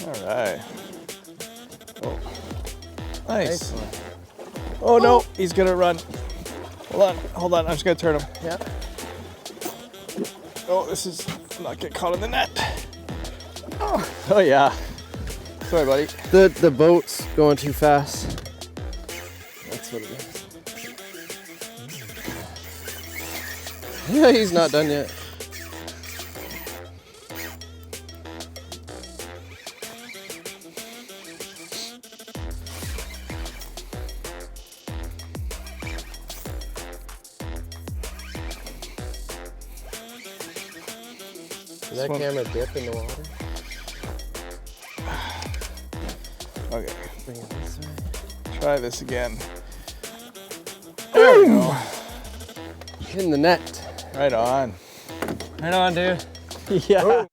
All right. Oh, nice. Nice. Oh no, he's gonna run. Hold on. I'm just gonna turn him. Yeah. Oh, this is not get caught in the net. Oh yeah. Sorry, buddy. The boat's going too fast. That's what it is. Yeah, he's not done yet. Does that camera dip in the water? Okay, Bring it this way. try this again. There we go. In the net. Right on. Right on, dude. Yeah.